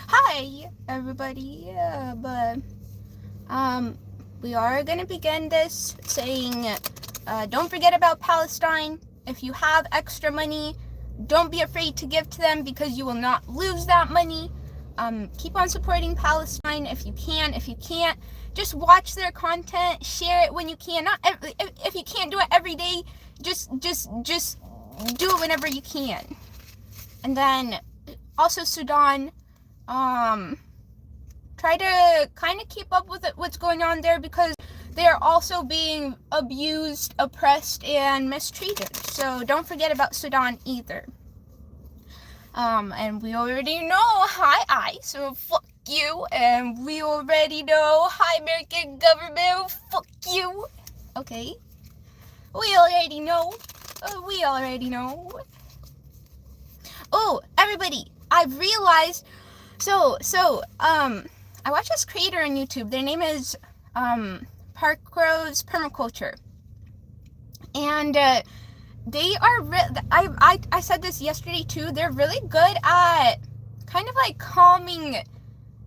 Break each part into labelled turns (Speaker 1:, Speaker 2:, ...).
Speaker 1: Hi, everybody. We are gonna begin this saying, don't forget about Palestine. If you have extra money, don't be afraid to give to them because you will not lose that money. Keep on supporting Palestine if you can. If you can't, just watch their content, share it when you can. Not if you can't do it every day, just do it whenever you can. And then also Sudan, try to kind of keep up with what's going on there because they are also being abused, oppressed, and mistreated. So don't forget about Sudan either. And we already know, hi, so fuck you. And we already know, hi, American government, fuck you. Okay. We already know. Oh, everybody, I've realized, I watch this creator on YouTube. Their name is, Parkrose Permaculture. And, they are, I said this yesterday too, they're really good at kind of like calming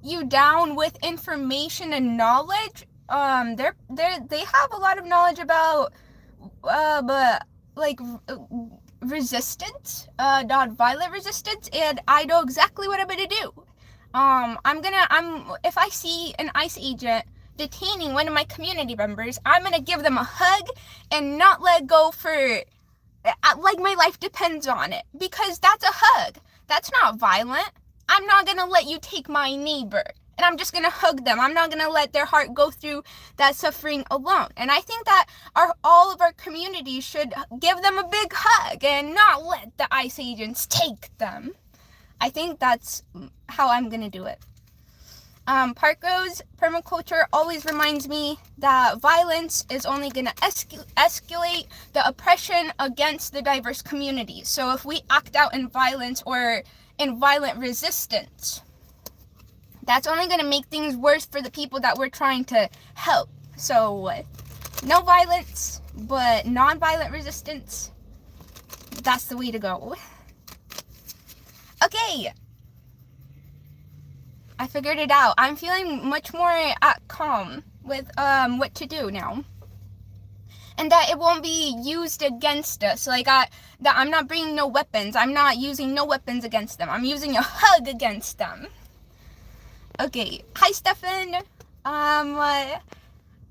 Speaker 1: you down with information and knowledge. They have a lot of knowledge about, resistance, non-violent resistance, and I know exactly what I'm gonna do. If I see an ICE agent detaining one of my community members, I'm gonna give them a hug and not let go for, like my life depends on it, because that's a hug. That's not violent. I'm not gonna let you take my neighbor, and I'm just gonna hug them. I'm not gonna let their heart go through that suffering alone. And I think that all of our communities should give them a big hug and not let the ICE agents take them. I think that's how I'm gonna do it. Parkrose Permaculture always reminds me that violence is only going to escalate the oppression against the diverse communities. So if we act out in violence or in violent resistance, that's only going to make things worse for the people that we're trying to help. So no violence, but non-violent resistance, that's the way to go. Okay. I figured it out. I'm feeling much more at calm with what to do now. And that it won't be used against us. Like, that I'm not bringing no weapons. I'm not using no weapons against them. I'm using a hug against them. Okay. Hi, Stefan.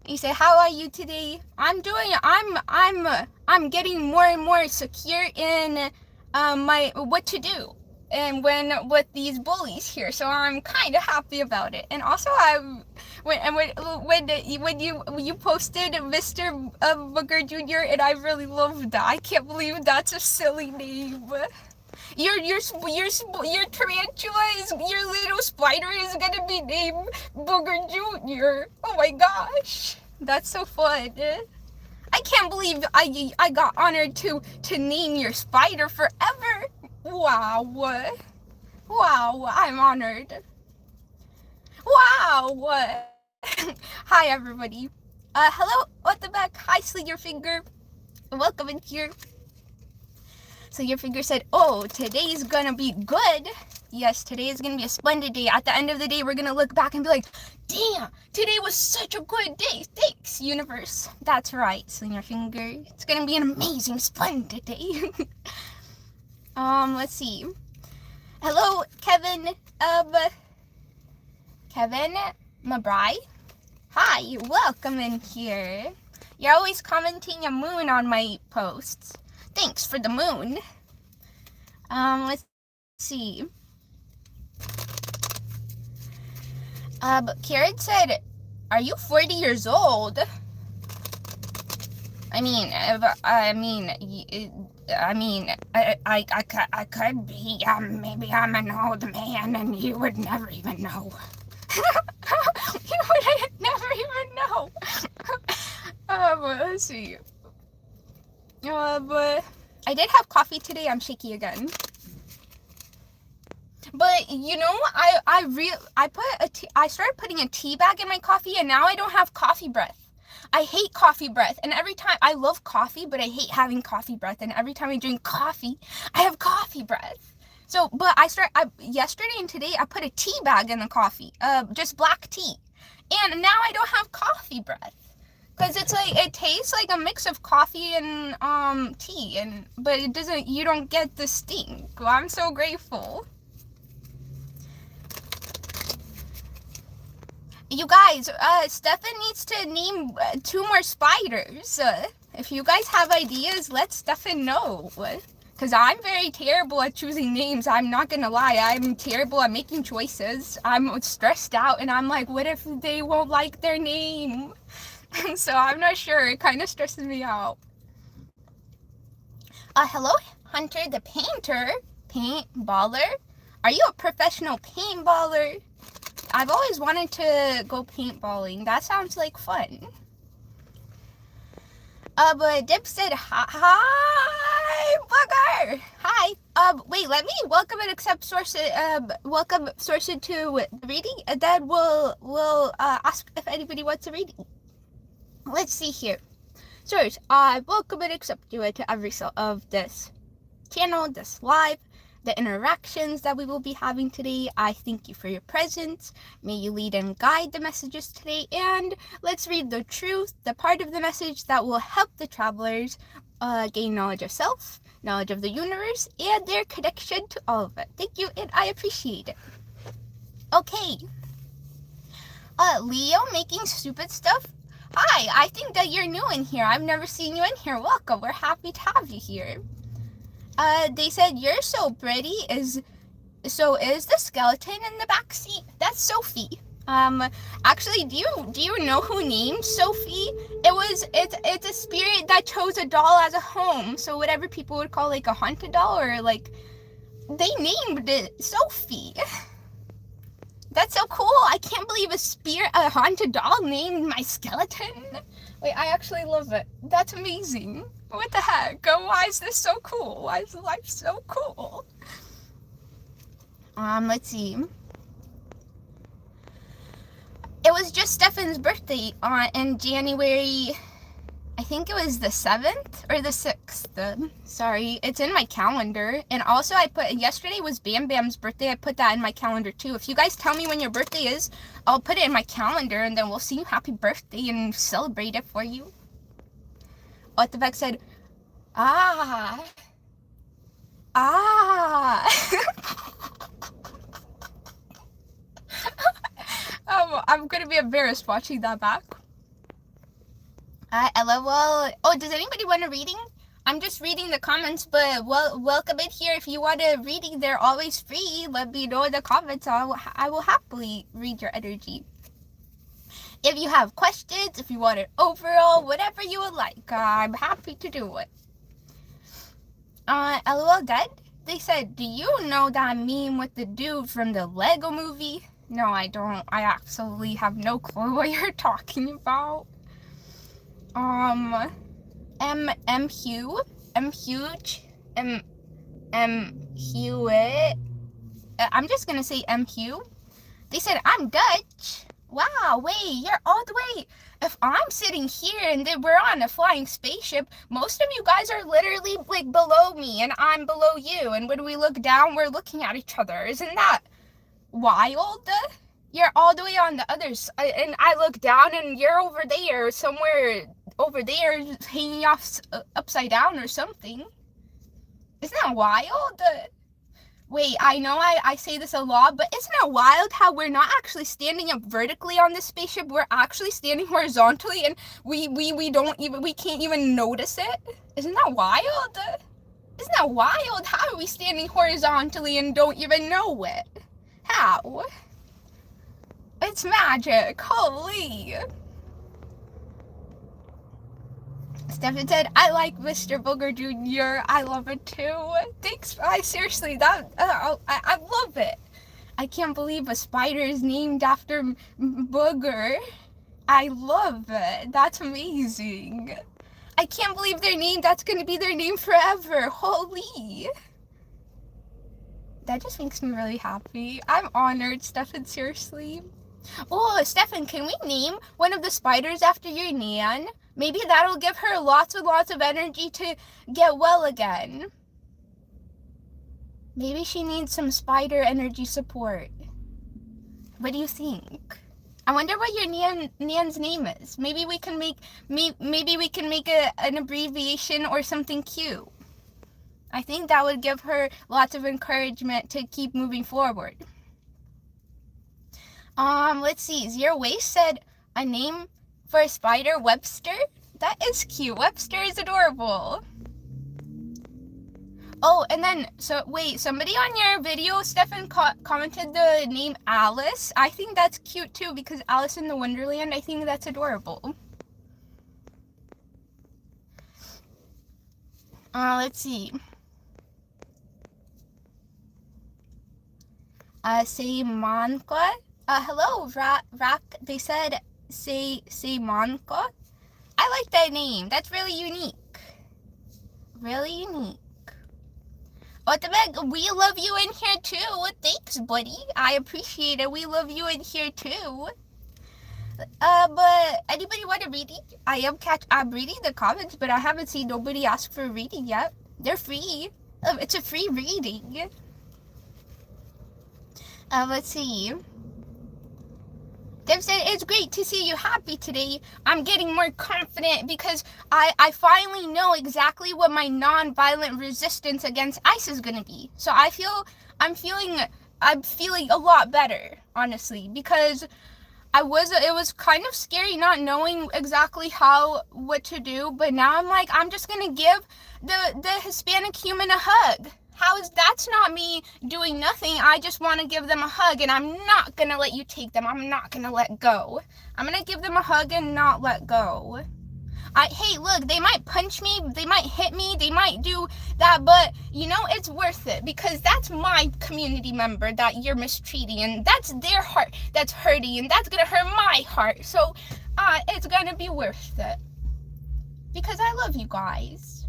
Speaker 1: You say, how are you today? I'm getting more and more secure in my what to do. And with these bullies here, so I'm kind of happy about it. And also, when you posted Mr. Booger Jr., and I really loved that. I can't believe that's a silly name. Your tarantula your little spider is gonna be named Booger Jr. Oh my gosh, that's so fun. I can't believe I got honored to name your spider forever. Wow, I'm honored. Wow. Hi, everybody. Hello, what the back? Hi, Slingger Finger. Welcome in here. Slingger Finger said, oh, today's gonna be good. Yes, today is gonna be a splendid day. At the end of the day, we're gonna look back and be like, damn, today was such a good day. Thanks, universe. That's right, Slingger Finger. It's gonna be an amazing, splendid day. Let's see. Hello, Kevin, Kevin Mabry. Hi, welcome in here. You're always commenting a moon on my posts. Thanks for the moon. Let's see. Karen said, are you 40 years old? I could be, maybe I'm an old man and you would never even know. You would never even know. Let's see. But I did have coffee today. I'm shaky again. But you know, I started putting a tea bag in my coffee, and now I don't have coffee breath. I hate coffee breath, and every time, I love coffee, but I hate having coffee breath, and every time I drink coffee, I have coffee breath. So, but yesterday and today I put a tea bag in the coffee, just black tea, and now I don't have coffee breath. Cause it's like, it tastes like a mix of coffee and tea, but it doesn't. You don't get the stink. Well, I'm so grateful. You guys, Stefan needs to name 2 more spiders. If you guys have ideas, let Stefan know. Cause I'm very terrible at choosing names. I'm not gonna lie. I'm terrible at making choices. I'm stressed out, and I'm like, what if they won't like their name? So I'm not sure. It kind of stresses me out. Hello, Hunter the Painter. Paintballer? Are you a professional paintballer? I've always wanted to go paintballing. That sounds like fun. But Dip said, hi, booger. Hi. Wait, let me welcome and accept welcome Sourced to the reading, and then we'll ask if anybody wants a reading. Let's see here. Source, I welcome and accept you to every of this channel, this live, the interactions that we will be having today. I thank you for your presence. May you lead and guide the messages today, and let's read the truth, the part of the message that will help the travelers gain knowledge of self, knowledge of the universe, and their connection to all of it. Thank you, and I appreciate it. Okay. Leo making stupid stuff. Hi, I think that you're new in here. I've never seen you in here. Welcome. We're happy to have you here. They said, you're so pretty. Is the skeleton in the back seat? That's Sophie. Actually, do you know who named Sophie? It's a spirit that chose a doll as a home. So whatever people would call like a haunted doll, or like, they named it Sophie. That's so cool. I can't believe a haunted doll named my skeleton. Wait, I actually love it. That's amazing. What the heck? Why is this so cool? Why is life so cool? Let's see. It was just Stefan's birthday in January. I think it was the 7th or the 6th. Sorry, it's in my calendar. And also yesterday was Bam Bam's birthday. I put that in my calendar too. If you guys tell me when your birthday is, I'll put it in my calendar, and then we'll sing happy birthday and celebrate it for you. What the heck said, I'm gonna be embarrassed watching that back. LOL. Oh, does anybody want a reading? I'm just reading the comments, but welcome in here. If you want a reading, they're always free. Let me know in the comments. I will happily read your energy. If you have questions, if you want it overall, whatever you would like, I'm happy to do it. LOL dead? They said, do you know that meme with the dude from the Lego movie? No, I don't. I absolutely have no clue what you're talking about. Hewitt. I'm just gonna say Hugh. They said, I'm Dutch. Wow, wait, you're all the way. If I'm sitting here and then we're on a flying spaceship, most of you guys are literally like below me and I'm below you. And when we look down, we're looking at each other. Isn't that wild? You're all the way on the other side, and I look down and you're over there, somewhere over there, hanging off upside down or something. Isn't that wild? Wait, I know I say this a lot, but isn't it wild how we're not actually standing up vertically on this spaceship? We're actually standing horizontally, and we can't even notice it. Isn't that wild? Isn't that wild? How are we standing horizontally and don't even know it? How? It's magic. Holy. Stefan said, I like Mr. Booger Jr. I love it too. Thanks. Seriously, I love it. I can't believe a spider is named after Booger. I love it. That's amazing. I can't believe that's going to be their name forever. Holy. That just makes me really happy. I'm honored, Stefan, seriously. Oh, Stefan, can we name one of the spiders after your Nan? Maybe that'll give her lots and lots of energy to get well again. Maybe she needs some spider energy support. What do you think? I wonder what your Nyan's name is. Maybe we can make an abbreviation or something cute. I think that would give her lots of encouragement to keep moving forward. Let's see. Zero Waste said a name for a spider, Webster. That is cute. Webster is adorable. Oh, and then, wait, somebody on your video, Stefan, commented the name Alice. I think that's cute too, because Alice in the Wonderland, I think that's adorable. Let's see. Say Manka. Hello, Rock. They said, say Manka. I like that name. That's really unique. Really unique. Otebeg, we love you in here too. Thanks, buddy. I appreciate it. We love you in here too. But anybody want a reading? I'm reading the comments, but I haven't seen nobody ask for a reading yet. They're free. It's a free reading. Let's see. Dev said, it's great to see you happy today. I'm getting more confident because I finally know exactly what my non-violent resistance against ice is going to be. So I'm feeling a lot better, honestly, because it was kind of scary not knowing exactly what to do, but now I'm like, I'm just going to give the Hispanic human a hug. That's not me doing nothing. I just want to give them a hug, and I'm not going to let you take them. I'm not going to let go. I'm going to give them a hug and not let go. Hey, look, they might punch me, they might hit me, they might do that, but, you know, it's worth it, because that's my community member that you're mistreating, and that's their heart that's hurting, and that's going to hurt my heart, so, it's going to be worth it. Because I love you guys.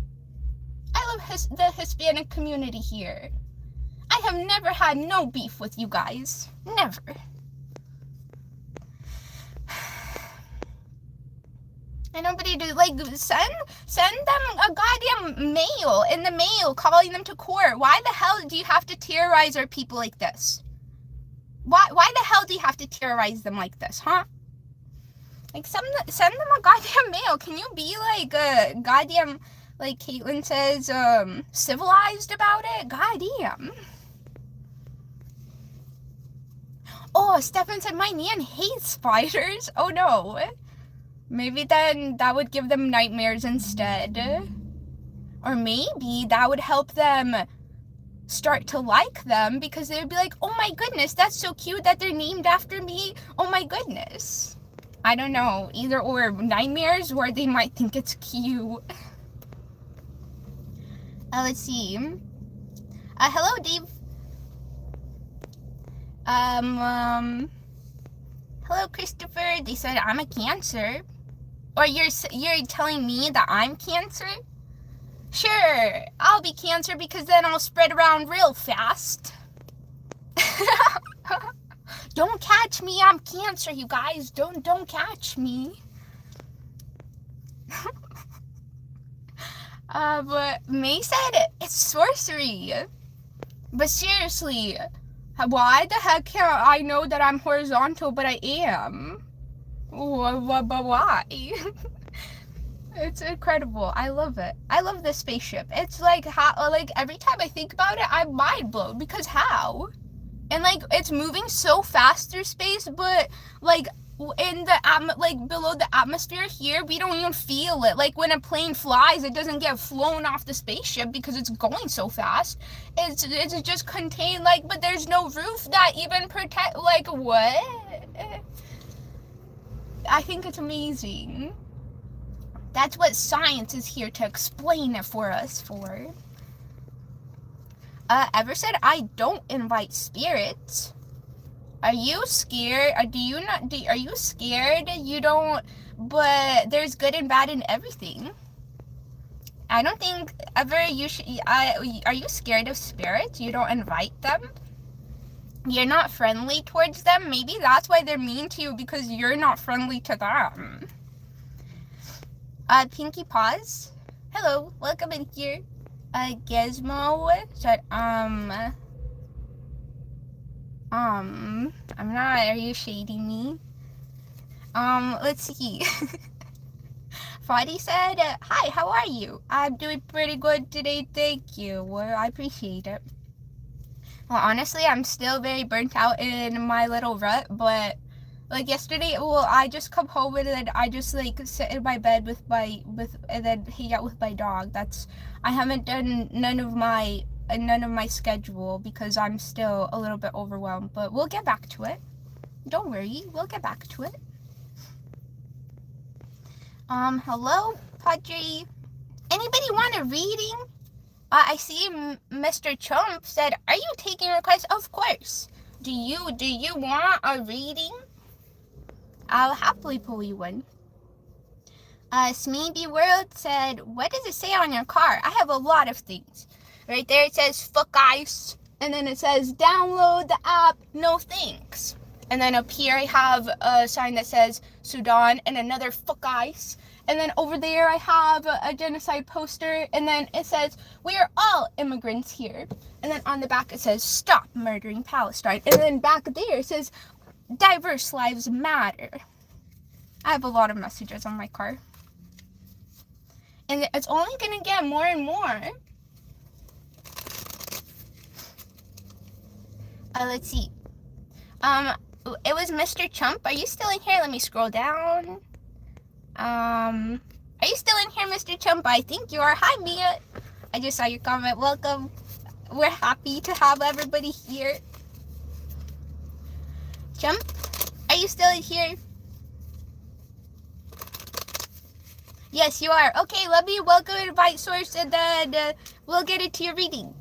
Speaker 1: I love the Hispanic community here. I have never had no beef with you guys. Never. And nobody do, like, send them a goddamn mail in the mail calling them to court. Why the hell do you have to terrorize our people like this? Why the hell do you have to terrorize them like this, huh? Like, send them a goddamn mail. Can you be like a goddamn, like Caitlin says, civilized about it? Goddamn. Oh, Stefan said my Nan hates spiders. Oh no. Maybe then that would give them nightmares instead. Or maybe that would help them start to like them, because they would be like, oh my goodness, that's so cute that they're named after me. Oh my goodness. I don't know. Either or, nightmares, or they might think it's cute. Let's see. Hello, Dave. Hello, Christopher. They said I'm a Cancer. Or you're telling me that I'm Cancer? Sure, I'll be Cancer, because then I'll spread around real fast. Don't catch me, I'm Cancer, you guys. Don't catch me. But May said it's sorcery. But seriously, why the heck can't I know that I'm horizontal, but I am? But why? It's incredible. I love it. I love this spaceship. It's like, how, like, every time I think about it, I'm mind blown, because how? And like, it's moving so fast through space, but like in the like below the atmosphere here, we don't even feel it. Like when a plane flies, it doesn't get flown off the spaceship because it's going so fast. It's just contained, like, but there's no roof that even protect, like, what? I think it's amazing. That's what science is here to explain it for us for. Ever said I don't invite spirits. Are you scared? Are you scared? You don't, but there's good and bad in everything. I don't think ever you should, are you scared of spirits? You don't invite them? You're not friendly towards them? Maybe that's why they're mean to you, because you're not friendly to them. Pinky Paws. Hello, welcome in here. Gizmo said, I'm not, are you shading me? Let's see. Fadi said, hi, how are you? I'm doing pretty good today, thank you. Well, I appreciate it. Well, honestly, I'm still very burnt out in my little rut, but like yesterday, well, I just come home and then I just like sit in my bed and then hang out with my dog. I haven't done none of my schedule because I'm still a little bit overwhelmed, but we'll get back to it. Don't worry, we'll get back to it. Hello, Padre. Anybody want a reading? I see Mr. Trump said, are you taking requests? Of course. Do you want a reading? I'll happily pull you one. Smeeby World said, what does it say on your car? I have a lot of things. Right there it says, fuck ice. And then it says, download the app, no thanks. And then up here I have a sign that says Sudan and another fuck ice. And then over there I have a genocide poster. And then it says, we are all immigrants here. And then on the back it says, stop murdering Palestine. And then back there it says, diverse lives matter. I have a lot of messages on my car. And it's only going to get more and more. Let's see. It was Mr. Chump. Are you still in here? Let me scroll down. Are you still in here, Mr. Chump? I think you are. Hi, Mia. I just saw your comment. Welcome. We're happy to have everybody here. Chump, are you still in here? Yes, you are. Okay, let me welcome and invite Source, and then we'll get into your reading.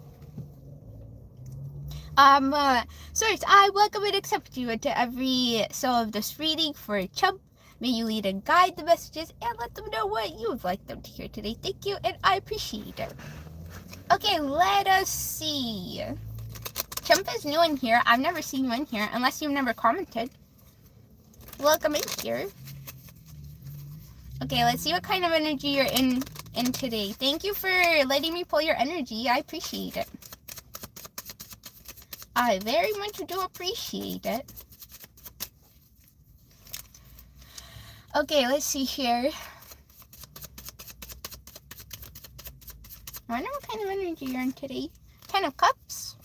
Speaker 1: Source, I welcome and accept you into every soul of this reading for Chump. May you lead and guide the messages and let them know what you would like them to hear today. Thank you, and I appreciate it. Okay, let us see. Chump is new in here. I've never seen you in here, unless you've never commented. Welcome in here. Okay, let's see what kind of energy you're in today. Thank you for letting me pull your energy. I appreciate it. I very much do appreciate it. Okay, let's see here. I wonder what kind of energy you're in today. 10 of Cups.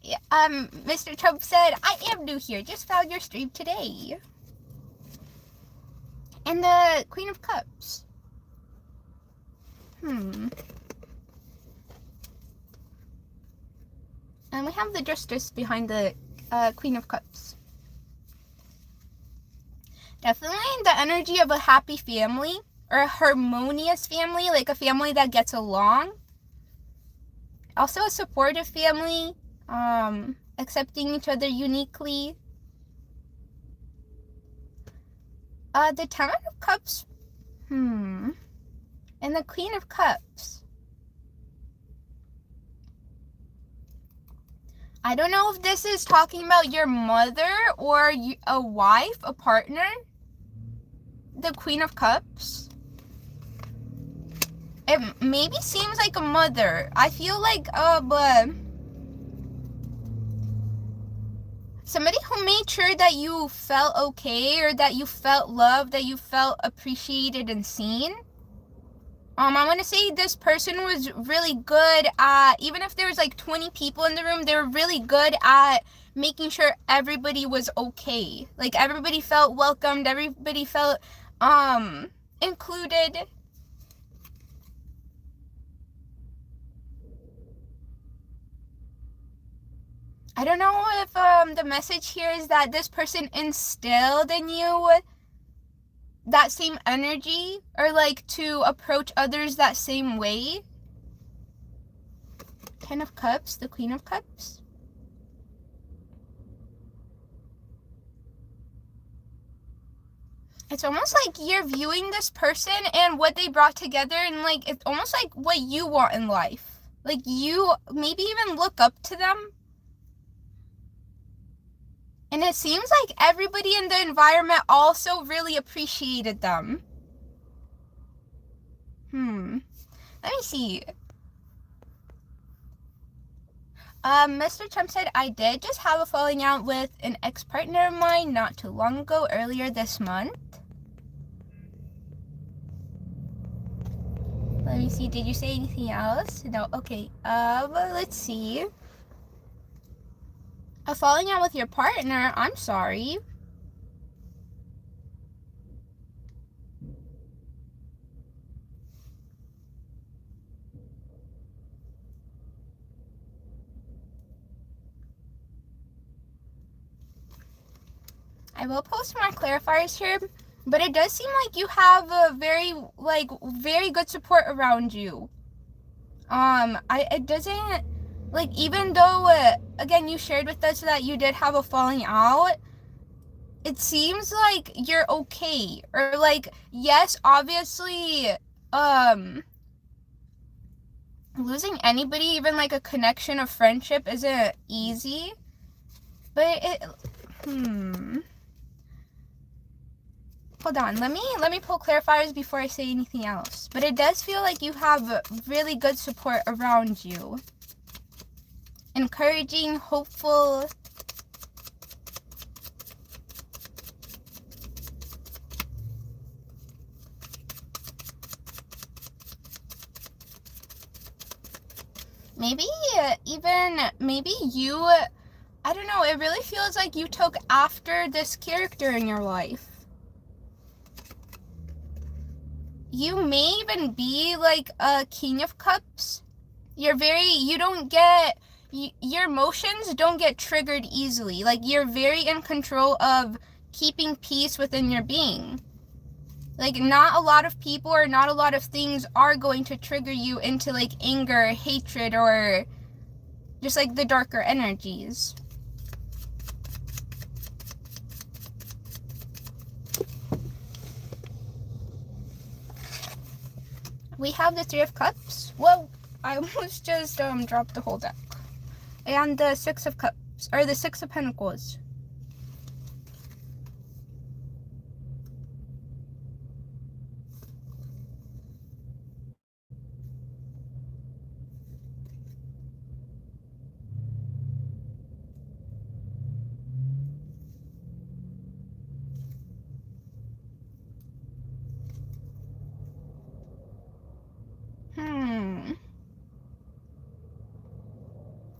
Speaker 1: Yeah, Mr. Trump said, I am new here. Just found your stream today. And the Queen of Cups. And we have the Justice behind the Queen of Cups. Definitely the energy of a happy family or a harmonious family, like a family that gets along. Also a supportive family, accepting each other uniquely. The Ten of Cups, and the Queen of Cups. I don't know if this is talking about your mother or a wife, a partner. The Queen of Cups. It maybe seems like a mother. I feel like, but somebody who made sure that you felt okay or that you felt loved, that you felt appreciated and seen. I want to say this person was really good at, even if there was like 20 people in the room, they were really good at making sure everybody was okay. Like everybody felt welcomed, everybody felt included. I don't know if the message here is that this person instilled in you that same energy or like to approach others that same way. Ten of Cups, the Queen of Cups. It's almost like you're viewing this person and what they brought together, and like it's almost like what you want in life. Like you maybe even look up to them. And it seems like everybody in the environment also really appreciated them. Let me see. Mr. Trump said, I did just have a falling out with an ex-partner of mine not too long ago, earlier this month. Let me see, did you say anything else? No, okay. Let's see. A falling out with your partner? I'm sorry. I will post more clarifiers here, but it does seem like you have a very good support around you. It doesn't, like, even though, again, you shared with us that you did have a falling out, it seems like you're okay. Or, like, yes, obviously, losing anybody, even, like, a connection of friendship isn't easy. But hold on, let me pull clarifiers before I say anything else. But it does feel like you have really good support around you. Encouraging, hopeful. Maybe you, I don't know, it really feels like you took after this character in your life. You may even be like a King of Cups. Your emotions don't get triggered easily. Like, you're very in control of keeping peace within your being. Like, not a lot of people or not a lot of things are going to trigger you into, like, anger, hatred, or just, like, the darker energies. We have the Three of Cups. Whoa, I almost just dropped the whole deck. And the Six of Cups, or the Six of Pentacles.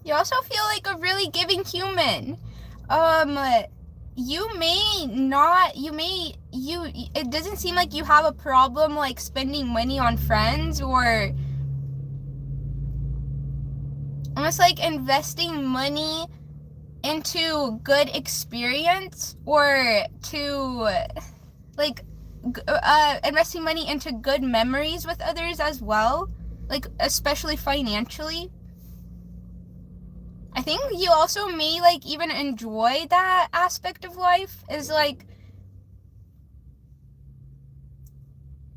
Speaker 1: You also feel like a really giving human. It doesn't seem like you have a problem, like, spending money on friends, or almost like investing money into good experience, or to, like, investing money into good memories with others as well, like, especially financially. I think you also may, like, even enjoy that aspect of life, is, like,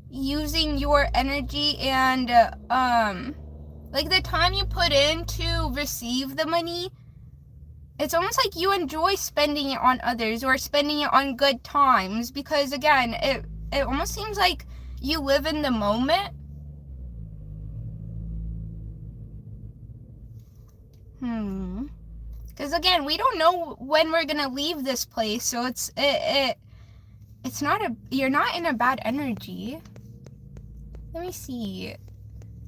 Speaker 1: using your energy and, like, the time you put in to receive the money. It's almost like you enjoy spending it on others, or spending it on good times, because, again, it almost seems like you live in the moment. Because, again, we don't know when we're gonna leave this place, so you're not in a bad energy. Let me see.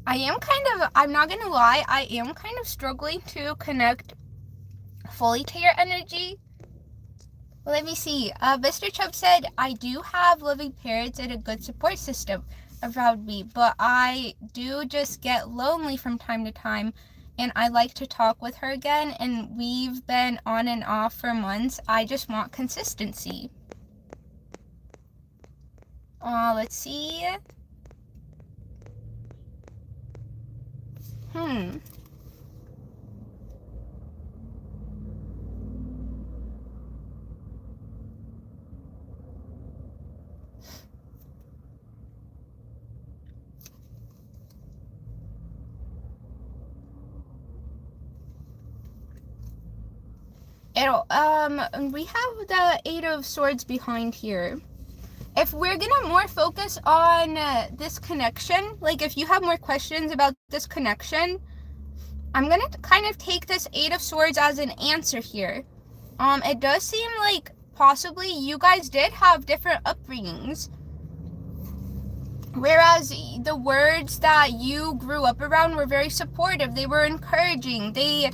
Speaker 1: I'm not gonna lie, I am kind of struggling to connect fully to your energy. Let me see. Mr. Chubb said, I do have loving parents and a good support system around me, but I do just get lonely from time to time, and I like to talk with her again, and we've been on and off for months. I just want consistency. Let's see. We have the Eight of Swords behind here. If we're gonna more focus on this connection, like, if you have more questions about this connection, I'm gonna kind of take this Eight of Swords as an answer here. It does seem like possibly you guys did have different upbringings. Whereas the words that you grew up around were very supportive. They were encouraging. They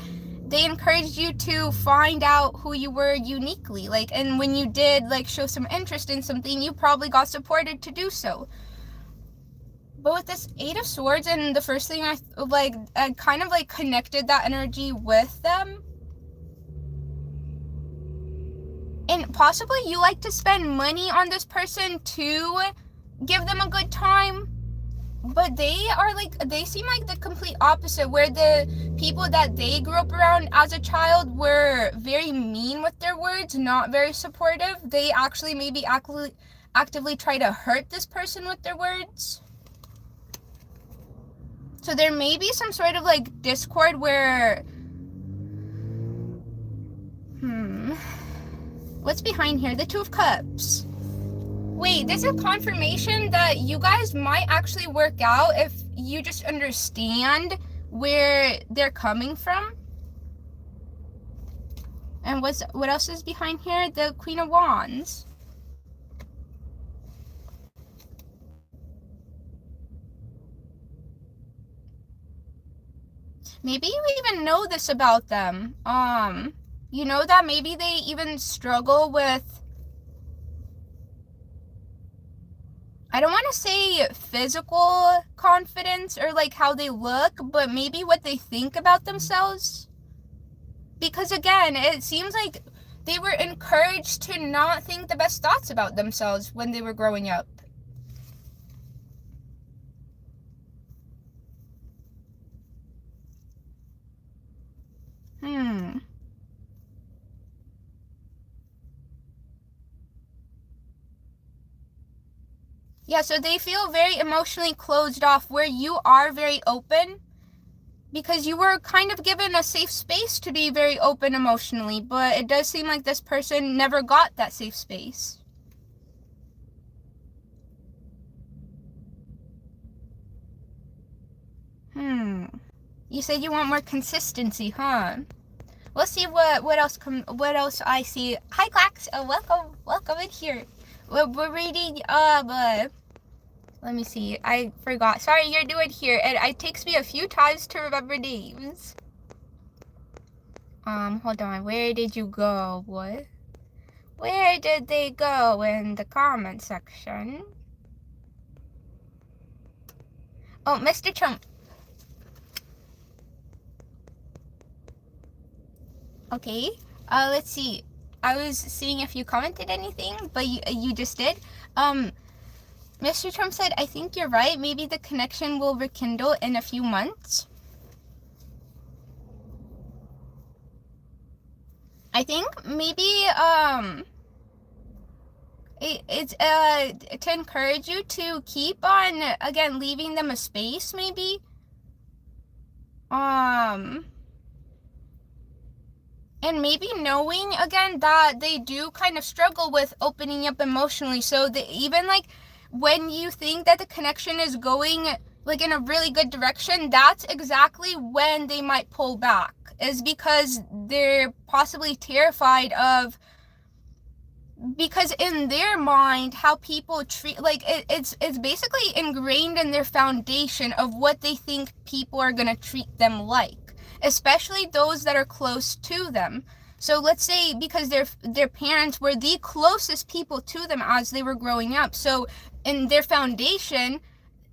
Speaker 1: encouraged you to find out who you were uniquely. Like, and when you did like show some interest in something, you probably got supported to do so. But with this Eight of Swords, and the first thing I kind of like connected that energy with them. And possibly you like to spend money on this person to give them a good time. But they seem like the complete opposite, where the people that they grew up around as a child were very mean with their words, not very supportive. They actually maybe actively try to hurt this person with their words. So there may be some sort of like discord where, what's behind here? The Two of Cups. Wait, this is confirmation that you guys might actually work out if you just understand where they're coming from. And what else is behind here? The Queen of Wands. Maybe you even know this about them. You know that maybe they even struggle with, I don't want to say physical confidence or like how they look, but maybe what they think about themselves. Because again, it seems like they were encouraged to not think the best thoughts about themselves when they were growing up. Yeah, so they feel very emotionally closed off, where you are very open because you were kind of given a safe space to be very open emotionally, but it does seem like this person never got that safe space. You said you want more consistency, huh? Let's see what else I see. Hi, Clax. Welcome in here. We're reading let me see. I forgot. Sorry, you're new in here, and it takes me a few times to remember names. Hold on. Where did you go? What? Where did they go in the comment section? Oh, Mr. Trump. Okay. Let's see. I was seeing if you commented anything, but you just did. Mr. Trump said, I think you're right. Maybe the connection will rekindle in a few months. I think maybe, it's, to encourage you to keep on, again, leaving them a space, maybe. And maybe knowing, again, that they do kind of struggle with opening up emotionally. So even, like, when you think that the connection is going like in a really good direction, that's exactly when they might pull back, is because they're possibly terrified of, because in their mind, how people treat, like it's basically ingrained in their foundation of what they think people are going to treat them like, especially those that are close to them. So let's say because their parents were the closest people to them as they were growing up. So in their foundation,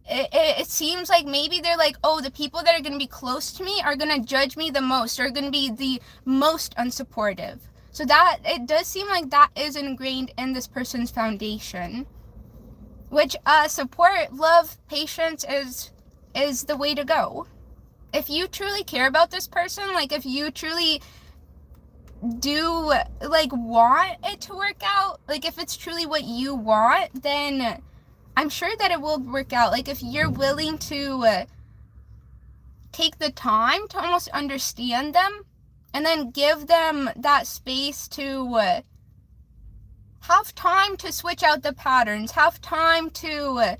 Speaker 1: it seems like maybe they're like, oh, the people that are going to be close to me are going to judge me the most, are going to be the most unsupportive. So that, it does seem like that is ingrained in this person's foundation. Which, support, love, patience is the way to go. If you truly care about this person, like if you truly do like want it to work out, like if it's truly what you want, then I'm sure that it will work out. Like if you're willing to take the time to almost understand them and then give them that space to have time to switch out the patterns, have time to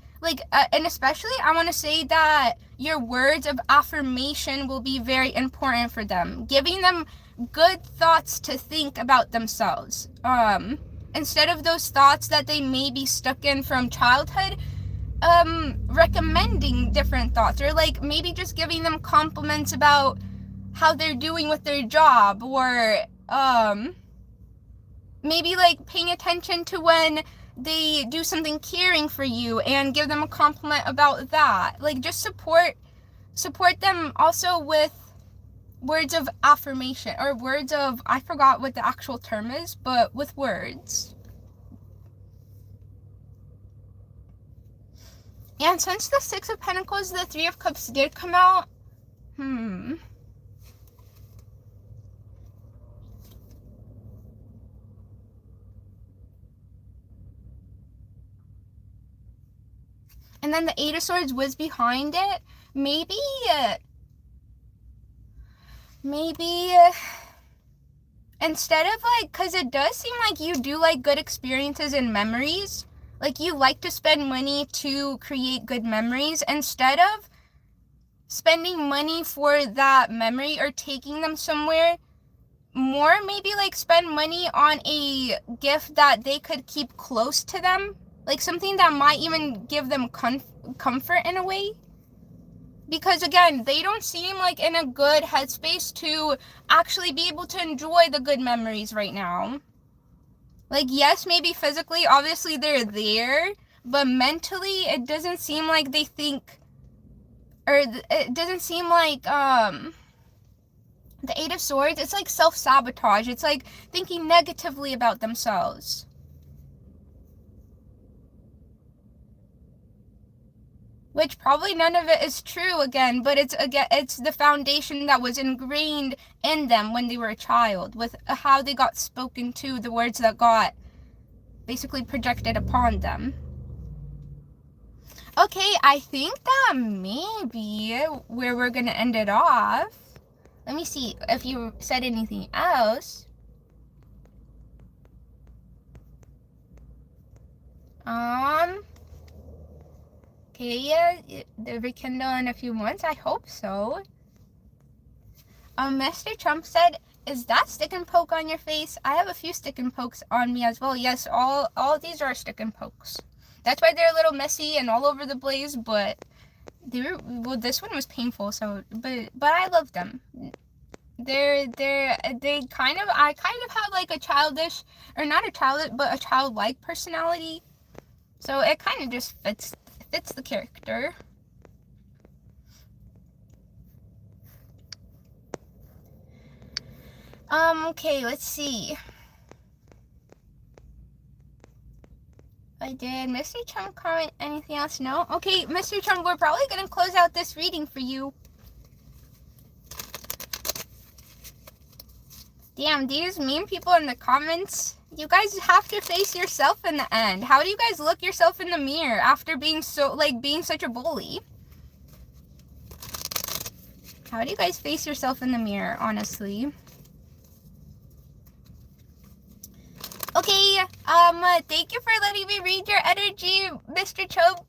Speaker 1: and especially I want to say that your words of affirmation will be very important for them, giving them good thoughts to think about themselves, instead of those thoughts that they may be stuck in from childhood. Recommending different thoughts, or like maybe just giving them compliments about how they're doing with their job, or maybe like paying attention to when they do something caring for you and give them a compliment about that. Like just support them also with words of affirmation, or words of, I forgot what the actual term is, but with words. And since the Six of Pentacles, the Three of Cups did come out, and then the Eight of Swords was behind it, maybe instead of because it does seem like you do like good experiences and memories, like you like to spend money to create good memories, instead of spending money for that memory or taking them somewhere, more maybe like spend money on a gift that they could keep close to them, like something that might even give them comfort in a way. Because again, they don't seem like in a good headspace to actually be able to enjoy the good memories right now. Like, yes, maybe physically, obviously they're there, but mentally it doesn't seem like they think, or it doesn't seem like, the Eight of Swords, it's like self-sabotage. It's like thinking negatively about themselves. Which probably none of it is true again, but it's the foundation that was ingrained in them when they were a child, with how they got spoken to, the words that got basically projected upon them. Okay, I think that may be where we're gonna end it off. Let me see if you said anything else. Okay, yeah, they'll rekindle in a few months. I hope so. Mr. Trump said, "Is that stick and poke on your face?" I have a few stick and pokes on me as well. Yes, all of these are stick and pokes. That's why they're a little messy and all over the place, but this one was painful, so, but I love them. I kind of have like a childish, or not a childish, but a childlike personality. So it kind of just fits the character. Okay, let's see. I did Mr. Trump comment anything else? No? Okay, Mr. Trump, we're probably gonna close out this reading for you. Damn, these mean people in the comments. You guys have to face yourself in the end. How do you guys look yourself in the mirror after being such a bully? How do you guys face yourself in the mirror, honestly? Okay, thank you for letting me read your energy, Mr. Chope.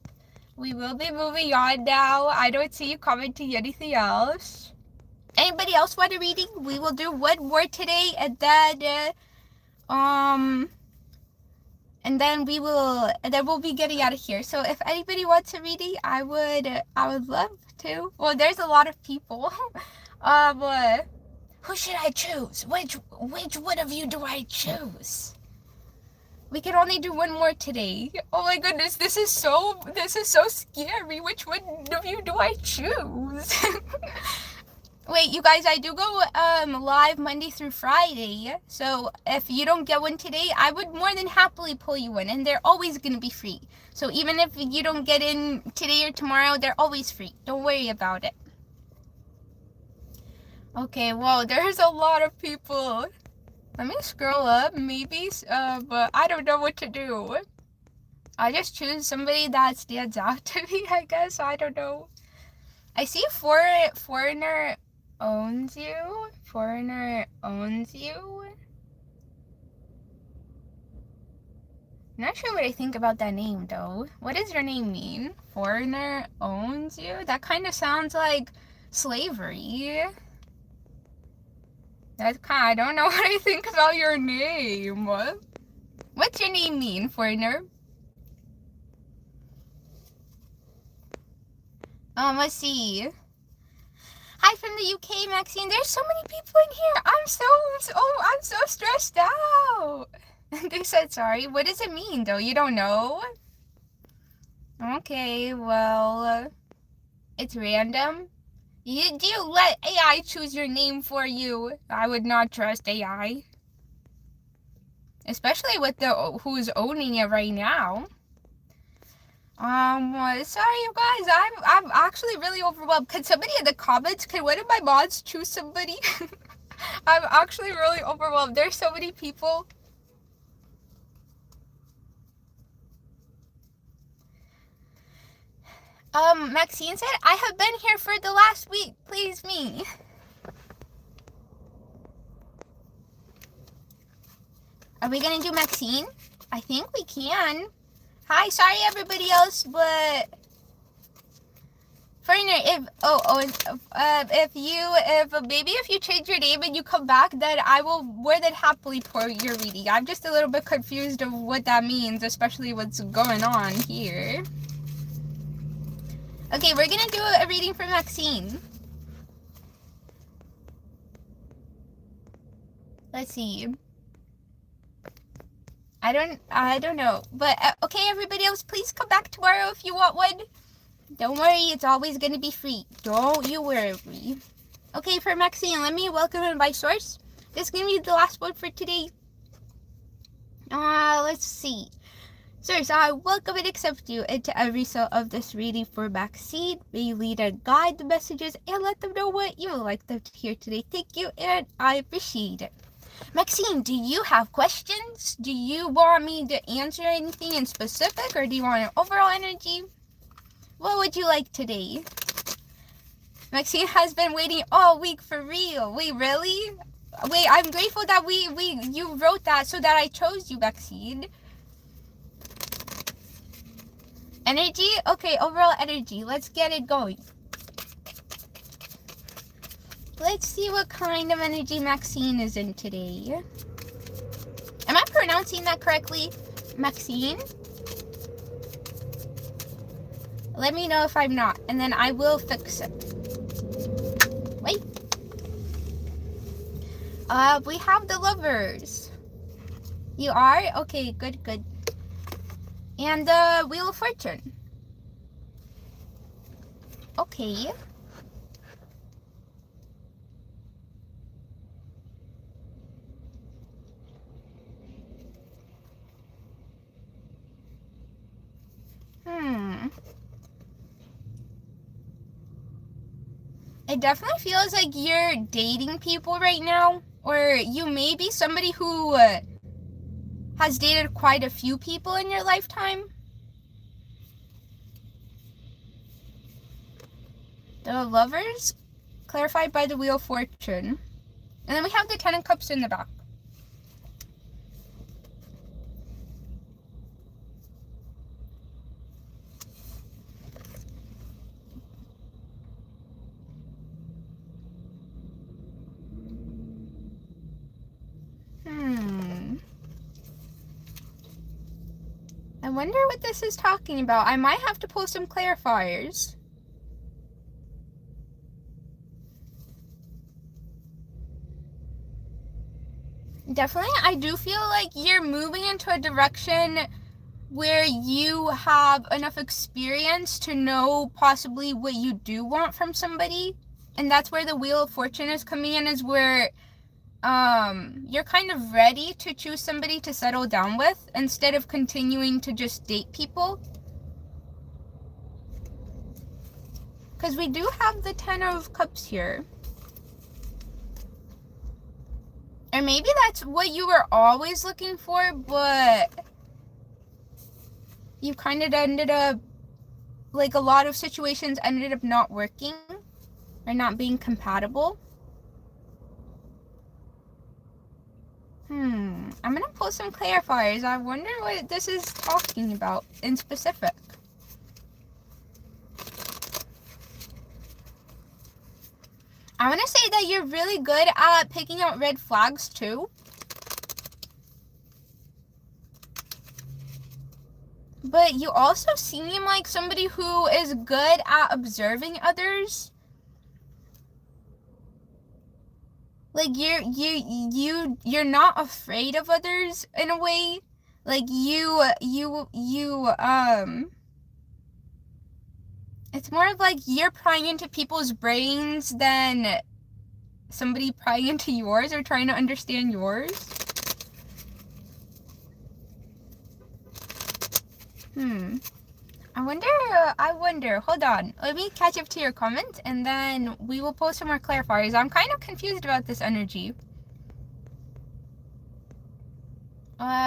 Speaker 1: We will be moving on now. I don't see you commenting anything else. Anybody else want a reading? We will do one more today, and then we'll be getting out of here. So if anybody wants a reading, I would love to. Well, there's a lot of people. Who should I choose? Which one of you do I choose? We can only do one more today. Oh my goodness, this is so scary. Which one of you do I choose? Wait, you guys, I do go live Monday through Friday. So if you don't get one today, I would more than happily pull you in, and they're always going to be free. So even if you don't get in today or tomorrow, they're always free. Don't worry about it. Okay, well, there's a lot of people. Let me scroll up, maybe, but I don't know what to do. I just choose somebody that stands out to me, I guess. I don't know. I see foreigner owns you. Foreigner owns you. Not sure what I think about that name though. What does your name mean? Foreigner owns you? That kind of sounds like slavery. I don't know what I think about your name. What's your name mean, foreigner? Let's see. Hi from the UK, Maxine. There's so many people in here. I'm so stressed out. They said sorry. What does it mean though? You don't know? Okay, well, it's random. Do you let AI choose your name for you? I would not trust AI. Especially with who's owning it right now. Sorry you guys, I'm actually really overwhelmed. Could somebody in the comments, can one of my mods choose somebody? I'm actually really overwhelmed. There's so many people. Maxine said, I have been here for the last week. Please me. Are we gonna do Maxine? I think we can. Hi, sorry everybody else, but foreigner, if you change your name and you come back, then I will more than happily pour your reading. I'm just a little bit confused of what that means, especially what's going on here. Okay, we're gonna do a reading for Maxine. Let's see. I don't know. But, okay, everybody else, please come back tomorrow if you want one. Don't worry, it's always gonna be free. Don't you worry. Okay, for Maxine, let me welcome in my source. This is gonna be the last one for today. Let's see. Source, I welcome and accept you into every cell of this reading for Maxine. May you lead and guide the messages and let them know what you would like them to hear today. Thank you, and I appreciate it. Maxine, do you have questions? Do you want me to answer anything in specific, or do you want an overall energy? What would you like today? Maxine has been waiting all week for real. Wait, really? Wait, I'm grateful that you wrote that so that I chose you, Maxine. Energy? Okay, overall energy. Let's get it going. Let's see what kind of energy Maxine is in today. Am I pronouncing that correctly? Maxine? Let me know if I'm not, and then I will fix it. Wait. We have the Lovers. You are? Okay, good, good. And the Wheel of Fortune. Okay. It definitely feels like you're dating people right now, or you may be somebody who has dated quite a few people in your lifetime. The Lovers, clarified by the Wheel of Fortune. And then we have the Ten of Cups in the back. I wonder what this is talking about. I might have to pull some clarifiers. Definitely, I do feel like you're moving into a direction where you have enough experience to know possibly what you do want from somebody. And that's where the Wheel of Fortune is coming in, is where you're kind of ready to choose somebody to settle down with instead of continuing to just date people. Because we do have the Ten of Cups here. Or maybe that's what you were always looking for, but you kind of ended up, like, a lot of situations ended up not working or not being I'm gonna pull some clarifiers. I wonder what this is talking about in specific. I want to say that you're really good at picking out red flags too. But you also seem like somebody who is good at observing others. Like you're not afraid of others in a way. Like it's more of like you're prying into people's brains than somebody prying into yours or trying to understand yours. I wonder, hold on. Let me catch up to your comments and then we will post some more clarifiers. I'm kind of confused about this energy.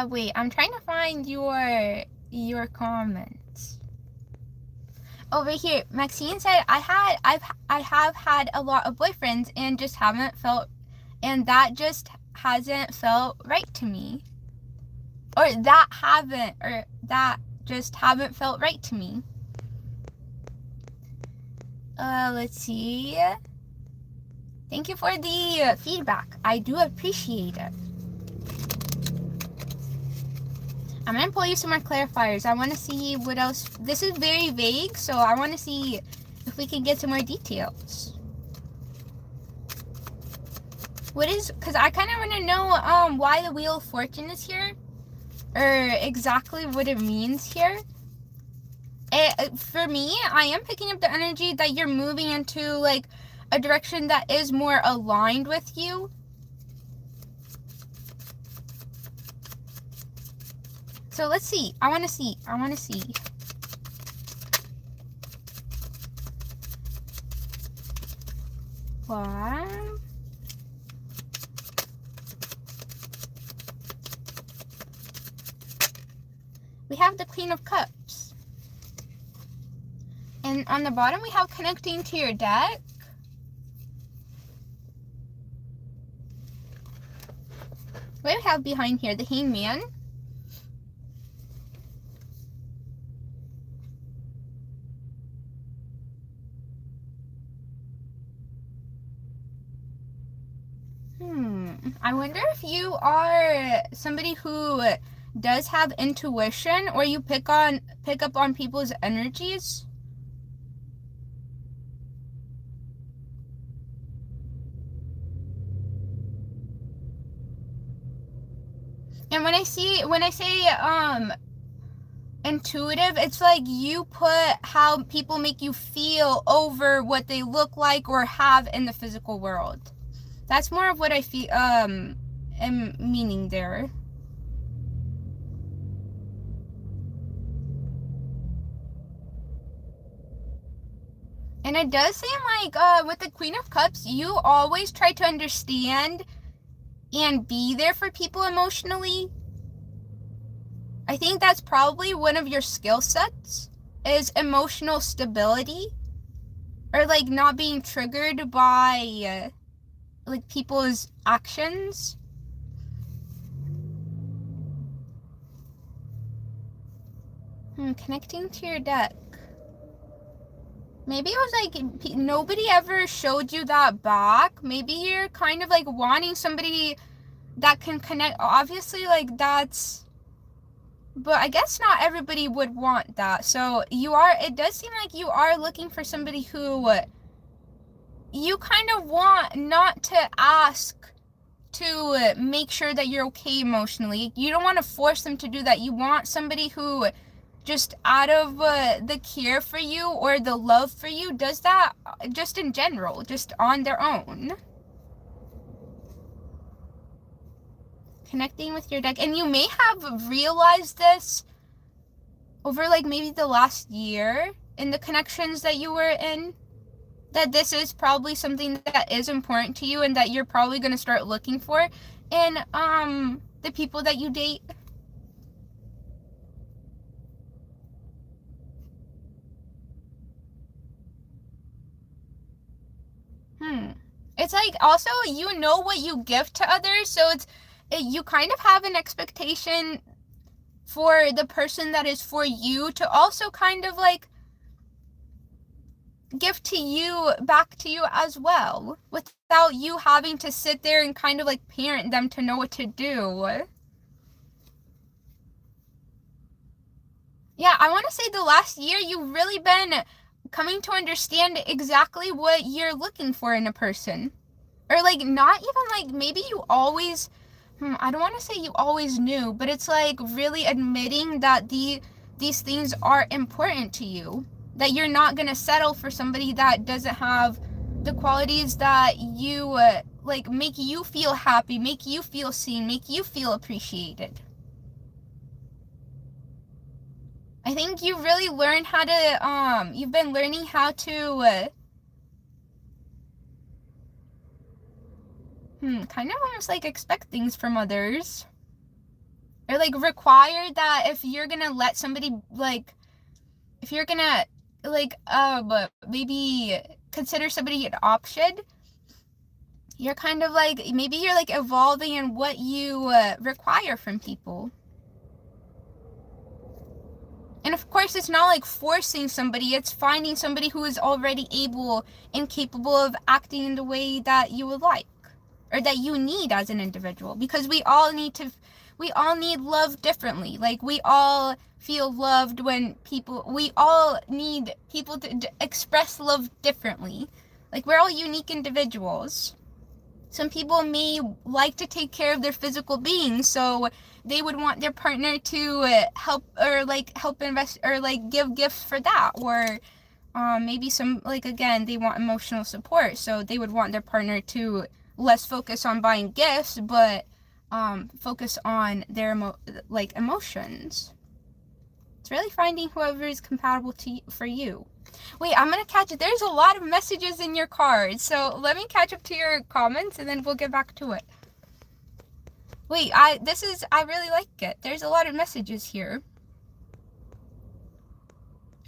Speaker 1: Wait, I'm trying to find your comments. Over here, Maxine said, I have had a lot of boyfriends and just haven't felt, and that just hasn't felt right to me. Or that just haven't felt right to me. Let's see. Thank you for the feedback. I do appreciate it. I'm gonna pull you some more clarifiers. I want to see what else. This is very vague, so I want to see if we can get some more details. Because I kind of want to know why the Wheel of Fortune is here, or exactly what it means here. For me, I am picking up the energy that you're moving into like a direction that is more aligned with you. So let's see. I want to see. What? We have the Queen of Cups. And on the bottom we have connecting to your deck. What do we have behind here? The Hangman. I wonder if you are somebody who does have intuition, or you pick up on people's energies. And when I say intuitive, it's like you put how people make you feel over what they look like or have in the physical world. That's more of what I feel am meaning there. And it does seem like with the Queen of Cups, you always try to understand and be there for people emotionally. I think that's probably one of your skill sets, is emotional stability, or like not being triggered by like people's actions. Connecting to your deck. Maybe it was like nobody ever showed you that back. Maybe you're kind of like wanting somebody that can connect. Obviously, like that's, but I guess not everybody would want that. So it does seem like you are looking for somebody who you kind of want not to ask to make sure that you're okay emotionally. You don't want to force them to do that. You want somebody who just out of the care for you or the love for you does that just in general, just on their own. Connecting with your deck. And you may have realized this over like maybe the last year in the connections that you were in, that this is probably something that is important to you and that you're probably going to start looking for in the people that you date. It's like also you know what you give to others, so you kind of have an expectation for the person that is for you to also kind of like give to you back to you as well, without you having to sit there and kind of like parent them to know what to do. Yeah, I want to say the last year you've really been coming to understand exactly what you're looking for in a person. Or like not even like maybe you always I don't want to say you always knew, but it's like really admitting that these things are important to you. That you're not going to settle for somebody that doesn't have the qualities that you like make you feel happy, make you feel seen, make you feel appreciated. I think you really learned how to you've been learning how to kind of almost like expect things from others. Or like require that if you're gonna let somebody like, if you're gonna like maybe consider somebody an option, you're kind of like, maybe you're like evolving in what you require from people. And of course, it's not like forcing somebody, it's finding somebody who is already able and capable of acting in the way that you would like, or that you need as an individual. Because we all need love differently. Like, we all feel loved when we all need people to express love differently. Like, we're all unique individuals. Some people may like to take care of their physical being, so they would want their partner to help invest or like give gifts for that. Or maybe some, like, again, they want emotional support, so they would want their partner to less focus on buying gifts, but focus on their emotions. It's really finding whoever is compatible for you. Wait, I'm gonna catch it. There's a lot of messages in your cards, so let me catch up to your comments and then we'll get back to it. Wait, I really like it. There's a lot of messages here.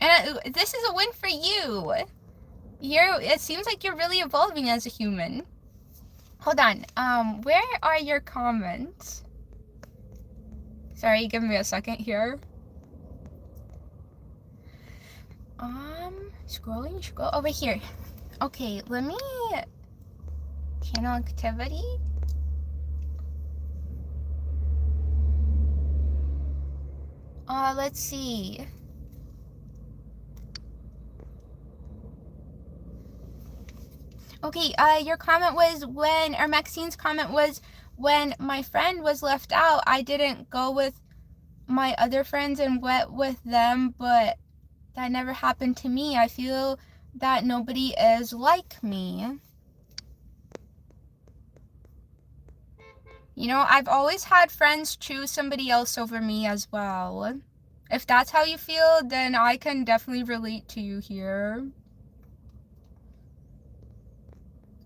Speaker 1: And this is a win for you. It seems like you're really evolving as a human. Hold on. Where are your comments? Sorry, give me a second here. Scroll over here. Okay, let me channel activity. Let's see. Okay, your comment was or Maxine's comment was, when my friend was left out, I didn't go with my other friends and went with them, but that never happened to me. I feel that nobody is like me. You know, I've always had friends choose somebody else over me as well. If that's how you feel, then I can definitely relate to you here.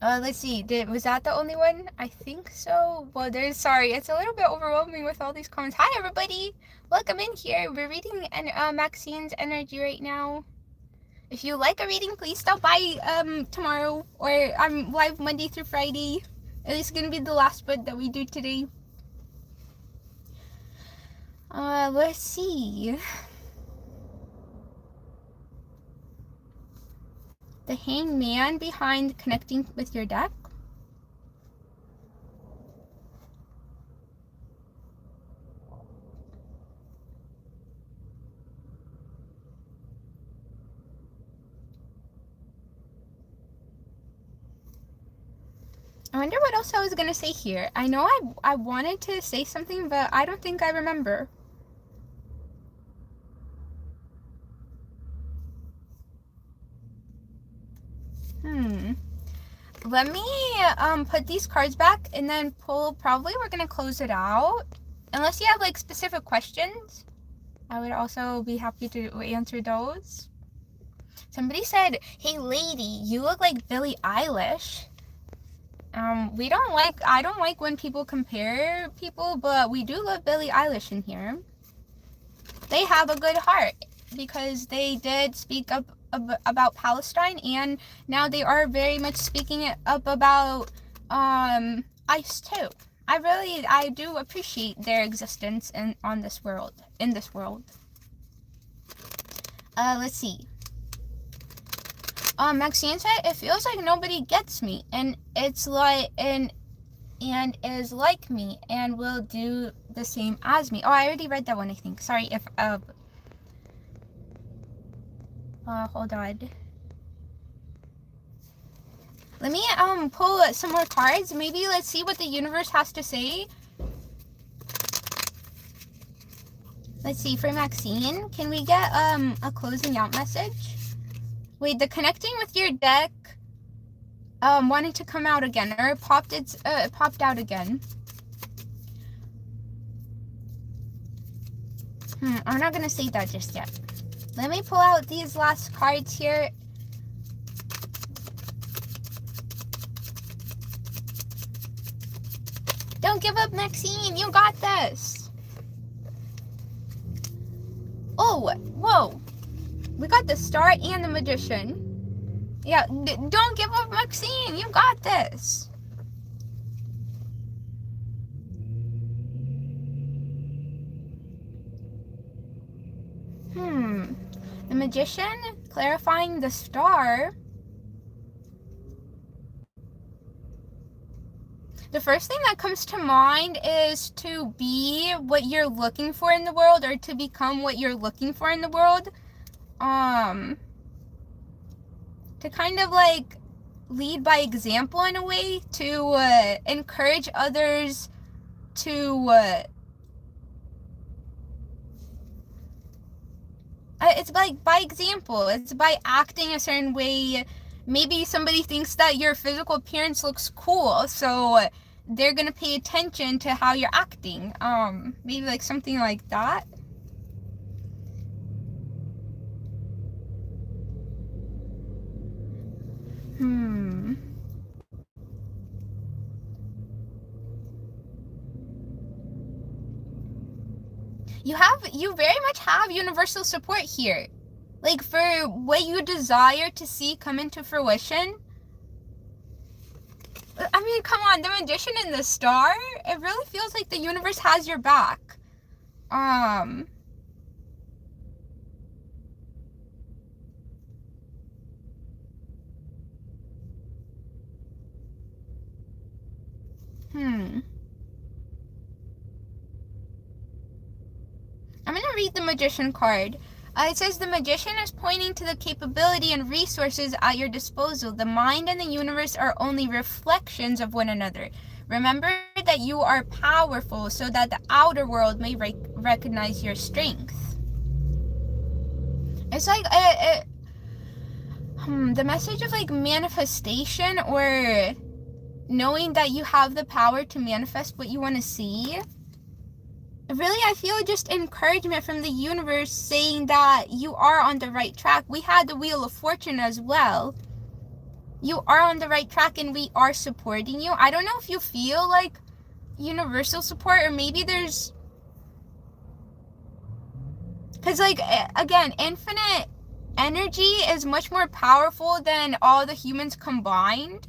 Speaker 1: Let's see, was that the only one? I think so. Well, sorry, it's a little bit overwhelming with all these comments. Hi, everybody. Welcome in here. We're reading Maxine's energy right now. If you like a reading, please stop by tomorrow, or I'm live Monday through Friday. It's gonna be the last one that we do today. Let's see. The hangman behind connecting with your deck. I wonder what else I was gonna say here. I know I wanted to say something, but I don't think I remember. Let me put these cards back and then pull. Probably we're gonna close it out. Unless you have like specific questions, I would also be happy to answer those. Somebody said, "Hey lady, you look like Billie Eilish." I don't like when people compare people, but we do love Billie Eilish in here. They have a good heart because they did speak up about Palestine, and now they are very much speaking up about ICE too. I do appreciate their existence in this world. Let's see. Maxine said, it feels like nobody gets me, and it's like, and is like me, and will do the same as me. Oh, I already read that one, I think. Sorry if, hold on. Let me, pull some more cards. Maybe let's see what the universe has to say. Let's see, for Maxine, can we get, a closing out message? Wait, the connecting with your deck, wanting to come out again, or it popped out again. I'm not gonna say that just yet. Let me pull out these last cards here. Don't give up, Maxine, you got this. Oh, whoa. We got the Star and the Magician. Yeah, don't give up, Maxine. You got this. The Magician, clarifying the Star. The first thing that comes to mind is to be what you're looking for in the world, or to become what you're looking for in the world. To kind of like lead by example in a way, to encourage others to it's like by example. It's by acting a certain way. Maybe somebody thinks that your physical appearance looks cool, so they're gonna pay attention to how you're acting. Maybe like something like that. You very much have universal support here. Like, for what you desire to see come into fruition. I mean, come on, the Magician and the Star, it really feels like the universe has your back. I'm gonna read the Magician card. It says the Magician is pointing to the capability and resources at your disposal. The mind and the universe are only reflections of one another. Remember that you are powerful so that the outer world may recognize your strength. It's like the message of like manifestation, or knowing that you have the power to manifest what you want to see. Really, I feel just encouragement from the universe saying that you are on the right track. We had the Wheel of Fortune as well. You are on the right track, and we are supporting you. I don't know if you feel like universal support, or maybe there's... Because, like, again, infinite energy is much more powerful than all the humans combined.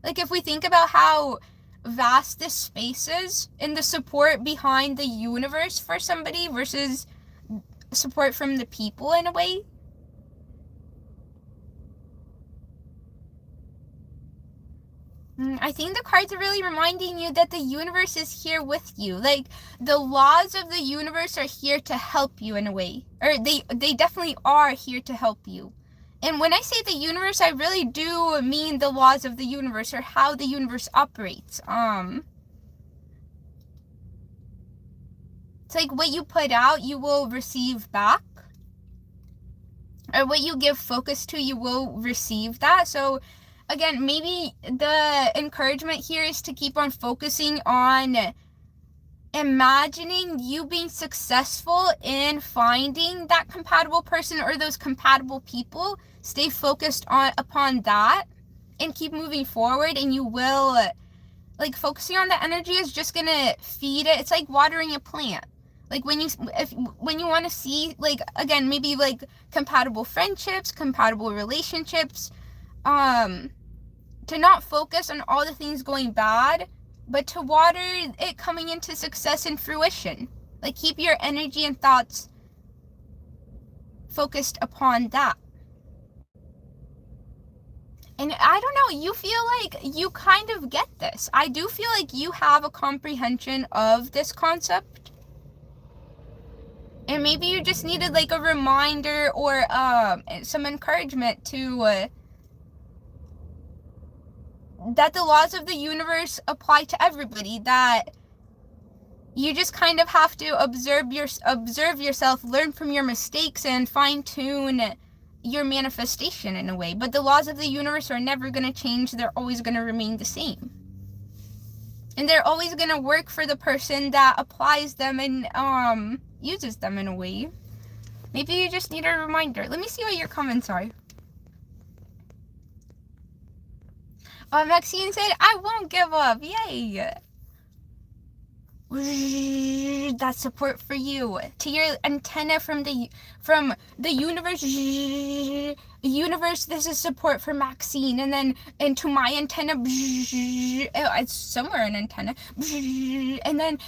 Speaker 1: Like, if we think about how vast this space is, and the support behind the universe for somebody versus support from the people in a way. I think the cards are really reminding you that the universe is here with you. Like, the laws of the universe are here to help you in a way. Or they definitely are here to help you. And when I say the universe, I really do mean the laws of the universe, or how the universe operates. It's like what you put out, you will receive back. Or what you give focus to, you will receive that. So, again, maybe the encouragement here is to keep on focusing on imagining you being successful in finding that compatible person or those compatible people. Stay focused upon that and keep moving forward, and you will, like, focusing on the energy is just gonna feed it. It's like watering a plant. Like, when you want to see, like, again, maybe like compatible friendships, compatible relationships, to not focus on all the things going bad, but to water it coming into success and fruition. Like, keep your energy and thoughts focused upon that. And I don't know, you feel like you kind of get this. I do feel like you have a comprehension of this concept. And maybe you just needed like a reminder or some encouragement to that the laws of the universe apply to everybody, that you just kind of have to observe yourself, learn from your mistakes, and fine-tune your manifestation in a way. But the laws of the universe are never going to change. They're always going to remain the same. And they're always going to work for the person that applies them and uses them in a way. Maybe you just need a reminder. Let me see what your comments are. Maxine said, I won't give up. Yay. That's support for you. To your antenna from the universe. Universe, this is support for Maxine. And to my antenna, it's somewhere an antenna. And then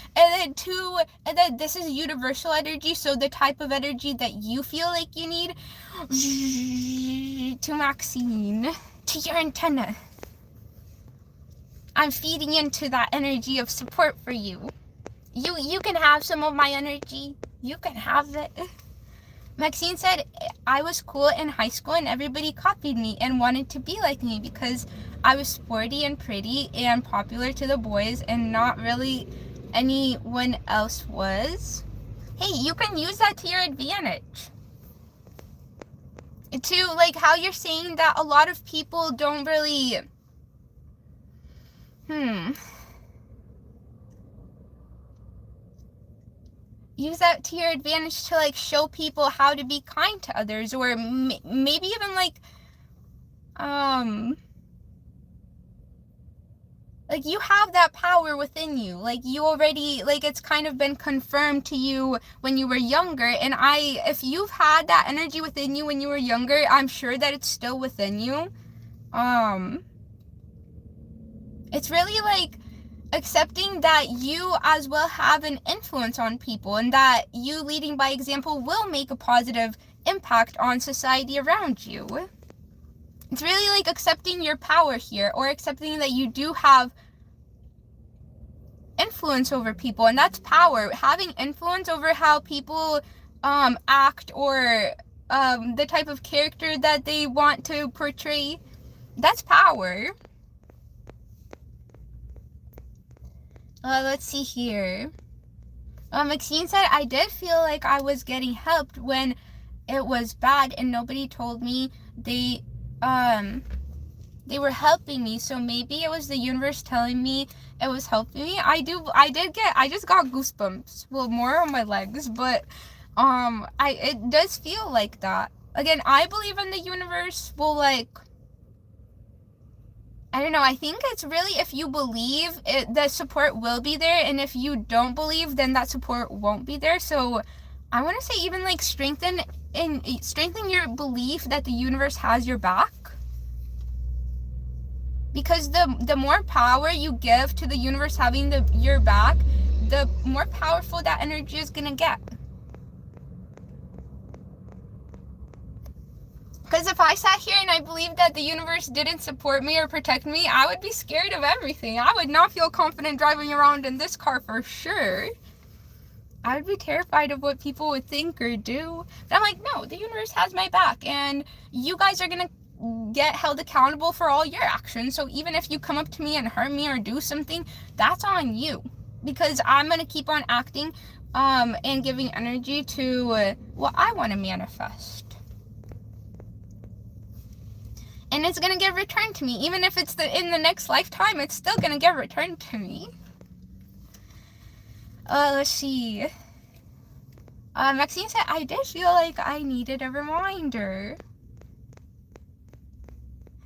Speaker 1: this is universal energy, so the type of energy that you feel like you need, to Maxine, to your antenna. I'm feeding into that energy of support for you. You can have some of my energy. You can have it. Maxine said, I was cool in high school and everybody copied me and wanted to be like me because I was sporty and pretty and popular to the boys and not really anyone else was. Hey, you can use that to your advantage. To, like, how you're saying that a lot of people don't really... use that to your advantage to, like, show people how to be kind to others, or maybe even, like you have that power within you. Like, you already, like, it's kind of been confirmed to you when you were younger, and if you've had that energy within you when you were younger, I'm sure that it's still within you. It's really, like, accepting that you as well have an influence on people, and that you leading by example will make a positive impact on society around you. It's really like accepting your power here, or accepting that you do have influence over people, and that's power. Having influence over how people act, or the type of character that they want to portray, that's power. Let's see here. Maxine said, I did feel like I was getting helped when it was bad and nobody told me they were helping me, so maybe it was the universe telling me it was helping me. I just got goosebumps. Well, more on my legs, but it does feel like that. Again, I believe in the universe will, like, I don't know, I think it's really, if you believe it, the support will be there, and if you don't believe, then that support won't be there. So I want to say, even, like, strengthen your belief that the universe has your back. Because the more power you give to the universe having your back, the more powerful that energy is going to get. Because if I sat here and I believed that the universe didn't support me or protect me, I would be scared of everything. I would not feel confident driving around in this car for sure. I would be terrified of what people would think or do. But I'm like, no, the universe has my back, and you guys are going to get held accountable for all your actions. So even if you come up to me and hurt me or do something, that's on you. Because I'm going to keep on acting and giving energy to what I want to manifest. And it's going to get returned to me. Even if it's in the next lifetime, it's still going to get returned to me. Let's see. Maxine said, I did feel like I needed a reminder.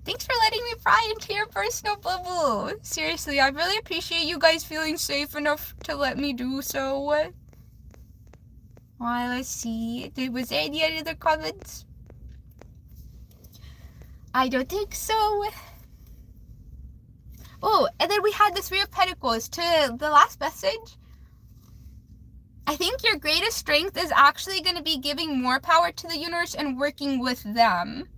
Speaker 1: Thanks for letting me pry into your personal bubble. Seriously, I really appreciate you guys feeling safe enough to let me do so. Well, let's see. Was there any other comments? I don't think so. Oh, and then we had the Three of Pentacles. To the last message, I think your greatest strength is actually going to be giving more power to the universe and working with them.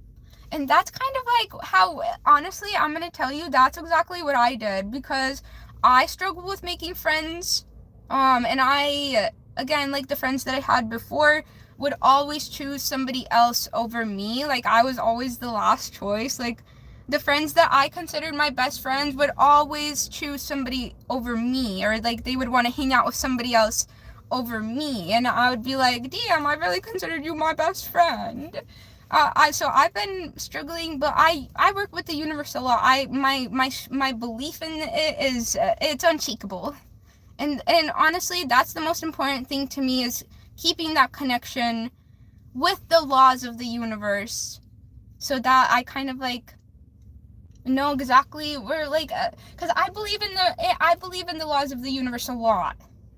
Speaker 1: And that's kind of like how, honestly, I'm going to tell you, that's exactly what I did, because I struggled with making friends. And I, again, like the friends that I had before, would always choose somebody else over me. Like, I was always the last choice. Like, the friends that I considered my best friends would always choose somebody over me, or like they would want to hang out with somebody else over me, and I would be like, damn, I really considered you my best friend. So I've been struggling, but I work with the universe a lot. My belief in it is it's unshakable, and honestly, that's the most important thing to me, is keeping that connection with the laws of the universe, so that I kind of like know exactly where, like, because I believe in the laws of the universe a lot,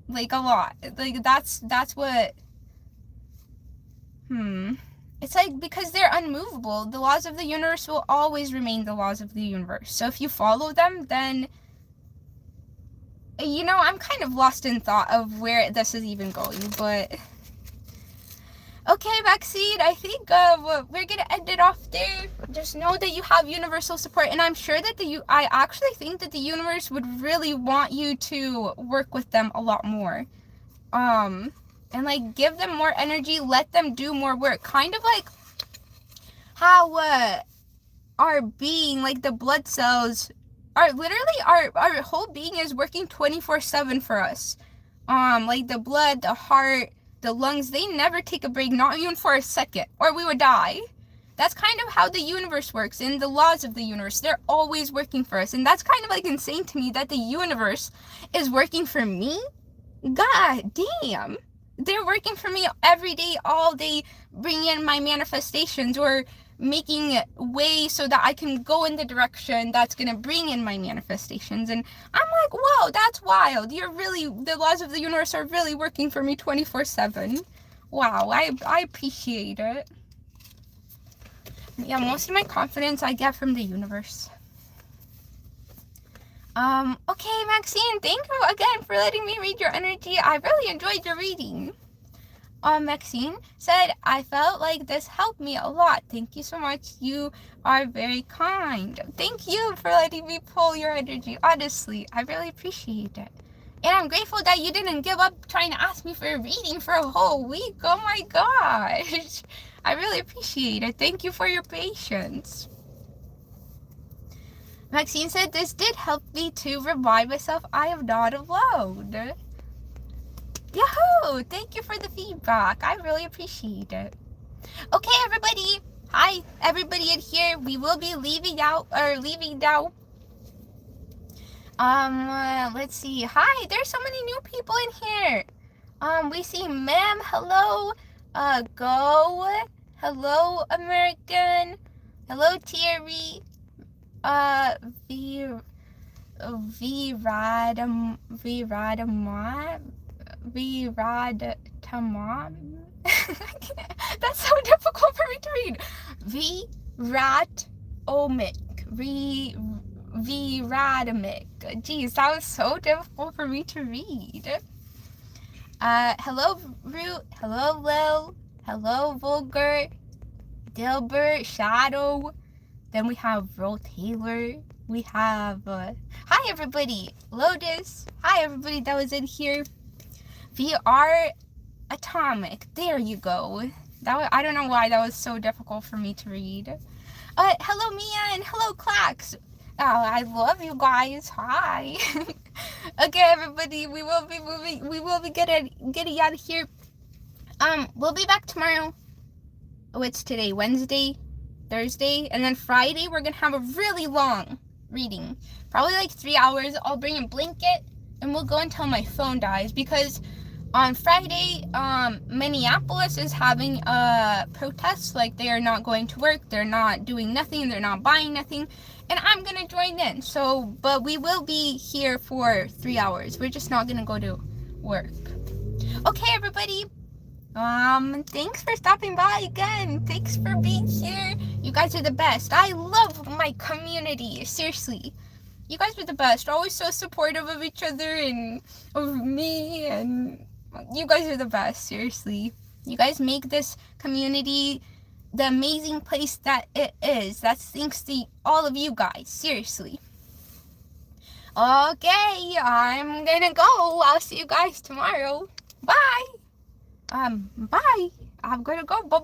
Speaker 1: like a lot. Like that's what. It's like, because they're unmovable. The laws of the universe will always remain the laws of the universe. So if you follow them, then, you know, I'm kind of lost in thought of where this is even going, but okay, Maxine, I think we're gonna end it off there. Just know that you have universal support, and I'm sure that I actually think that the universe would really want you to work with them a lot more. And like, give them more energy, let them do more work. Kind of like how our being, like the blood cells, are literally our whole being is working 24/7 for us. Like the blood, the heart, the lungs, they never take a break, not even for a second, or we would die. That's kind of how the universe works, and the laws of the universe, they're always working for us. And that's kind of like insane to me, that the universe is working for me. God damn. They're working for me every day, all day, bringing in my manifestations, or making way so that I can go in the direction that's going to bring in my manifestations. And I'm like, whoa, that's wild. The laws of the universe are really working for me 24/7. Wow, I appreciate it. Yeah, most of my confidence I get from the universe. Okay, Maxine, thank you again for letting me read your energy. I really enjoyed your reading. Maxine said, I felt like this helped me a lot. Thank you so much. You are very kind. Thank you for letting me pull your energy. Honestly, I really appreciate it. And I'm grateful that you didn't give up trying to ask me for a reading for a whole week. Oh my gosh. I really appreciate it. Thank you for your patience. Maxine said, this did help me to remind myself I am not alone. Yahoo! Thank you for the feedback. I really appreciate it. Okay, everybody. Hi, everybody in here. We will be leaving now. Let's see. Hi, there's so many new people in here. We see Ma'am. Hello. Go. Hello, American. Hello, Thierry. Viratamam. That's so difficult for me to read. Viratomic. Geez, that was so difficult for me to read. Hello, Root. Hello, Lil. Hello, Vulgar. Dilbert. Shadow. Then we have Roll Taylor. We have, hi everybody, Lotus. Hi everybody that was in here. VR Atomic. There you go. I don't know why that was so difficult for me to read. Hello Mia and hello Clax. Oh, I love you guys. Hi. Okay, everybody, we will be getting out of here. We'll be back tomorrow. Oh, it's today, Wednesday, Thursday, and then Friday we're gonna have a really long reading, probably like 3 hours. I'll bring a blanket and we'll go until my phone dies, because on Friday, Minneapolis is having a protest. Like, they are not going to work, they're not doing nothing, they're not buying nothing, and I'm gonna join in. So, but we will be here for 3 hours. We're just not gonna go to work. Okay, everybody. Thanks for stopping by again. Thanks for being here. You guys are the best. I love my community. Seriously. You guys are the best. Always so supportive of each other and of me, and you guys are the best, seriously. You guys make this community the amazing place that it is. That's thanks to all of you guys, seriously. Okay, I'm gonna go. I'll see you guys tomorrow. Bye. Bye. I'm gonna go. Bye.